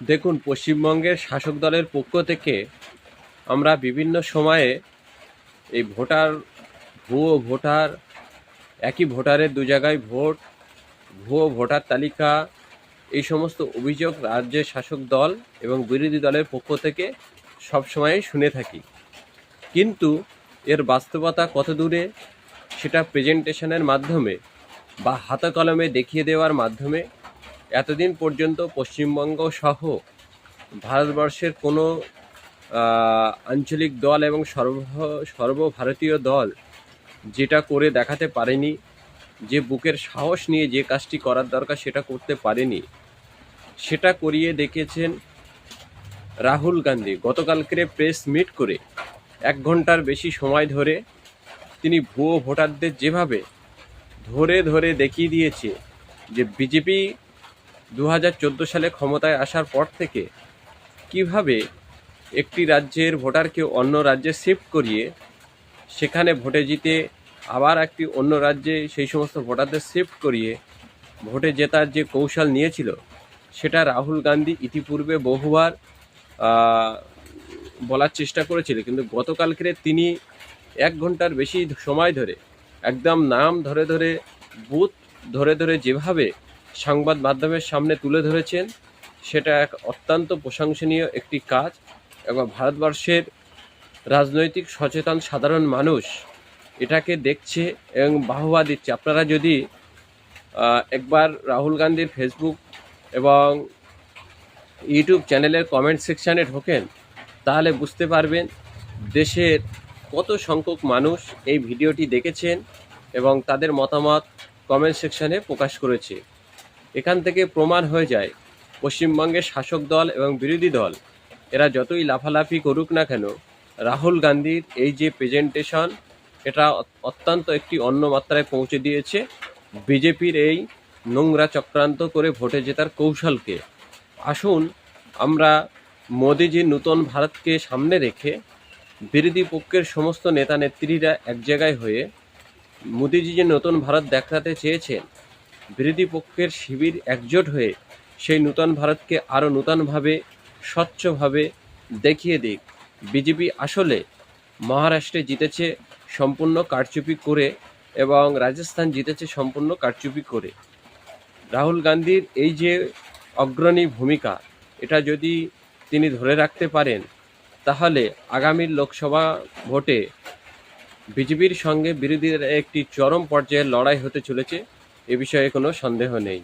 দেখুন, পশ্চিমবঙ্গের শাসক দলের পক্ষ থেকে আমরা বিভিন্ন সময়ে এই ভুয়ো ভোটার, একই ভোটারের দু জায়গায় ভোট, ভুয়ো ভোটার তালিকা, এই সমস্ত অভিযোগ রাজ্যের শাসক দল এবং বিরোধী দলের পক্ষ থেকে সবসময়ই শুনে থাকি। কিন্তু এর বাস্তবতা কত দূরে সেটা প্রেজেন্টেশনের মাধ্যমে বা হাতে কলমে দেখিয়ে দেওয়ার মাধ্যমে এতদিন পর্যন্ত পশ্চিমবঙ্গ সহ ভারতবর্ষের কোনো আঞ্চলিক দল এবং সর্বভারতীয় দল যেটা করে দেখাতে পারেনি, যে বুকের সাহস নিয়ে যে কাজটি করার দরকার সেটা করতে পারেনি, সেটা করিয়ে দেখিয়েছেন রাহুল গান্ধী। গতকালকে প্রেস মিট করে 1 ঘন্টার বেশি সময় ধরে তিনি ভুয়ো ভোটারদের যেভাবে ধরে ধরে দেখিয়ে দিয়েছে যে বিজেপি 2014 সালে ক্ষমতায় আসার পর থেকে কিভাবে একটি রাজ্যের ভোটারকে অন্য রাজ্যে শিফট করিয়ে সেখানে ভোটে জিতে আবার একটি অন্য রাজ্যে সেই সমস্ত ভোটারদের শিফট করিয়ে ভোটে জেতার যে কৌশল নিয়েছিল, সেটা রাহুল গান্ধী ইতিপূর্বে বহুবার বলার চেষ্টা করেছিল। কিন্তু গতকালকে তিনি 1 ঘন্টার বেশি সময় ধরে একদম নাম ধরে ধরে, বুথ ধরে ধরে যেভাবে সংবাদ মাধ্যমের সামনে তুলে ধরেছেন, সেটা এক অত্যন্ত প্রশংসনীয় একটি কাজ। এবং ভারতবর্ষের রাজনৈতিক সচেতন সাধারণ মানুষ এটাকে দেখছে এবং বাহবা দিচ্ছে। আপনারা যদি একবার রাহুল গান্ধীর ফেসবুক এবং ইউটিউব চ্যানেলের কমেন্ট সেকশানে ঢোকেন, তাহলে বুঝতে পারবেন দেশের কত সংখ্যক মানুষ এই ভিডিওটি দেখেছেন এবং তাদের মতামত কমেন্ট সেকশানে প্রকাশ করেছে। এখান থেকে প্রমাণ হয়ে যায় পশ্চিমবঙ্গের শাসক দল এবং বিরোধী দল এরা যতই লাফালাফি করুক না কেন, রাহুল গান্ধীর এই যে প্রেজেন্টেশন, এটা অত্যন্ত একটি অন্য মাত্রায় পৌঁছে দিয়েছে বিজেপির এই নোংরা চক্রান্ত করে ভোটে জেতার কৌশলকে। আসুন আমরা মোদিজির নূতন ভারতকে সামনে রেখে বিরোধী পক্ষের সমস্ত নেতা নেত্রীরা এক জায়গায় হয়ে মোদিজি যে নতুন ভারত দেখাতে চেয়েছেন, বিরোধী পক্ষের শিবির একজোট হয়ে সেই নূতন ভারতকে আরও নূতনভাবে, স্বচ্ছভাবে দেখিয়ে দিক বিজেপি আসলে মহারাষ্ট্রে জিতেছে সম্পূর্ণ কারচুপি করে এবং রাজস্থান জিতেছে সম্পূর্ণ কারচুপি করে। রাহুল গান্ধীর এই যে অগ্রণী ভূমিকা, এটা যদি তিনি ধরে রাখতে পারেন, তাহলে আগামীর লোকসভা ভোটে বিজেপির সঙ্গে বিরোধীদের একটি চরম পর্যায়ের লড়াই হতে চলেছে, এ বিষয়ে কোনো সন্দেহ নেই।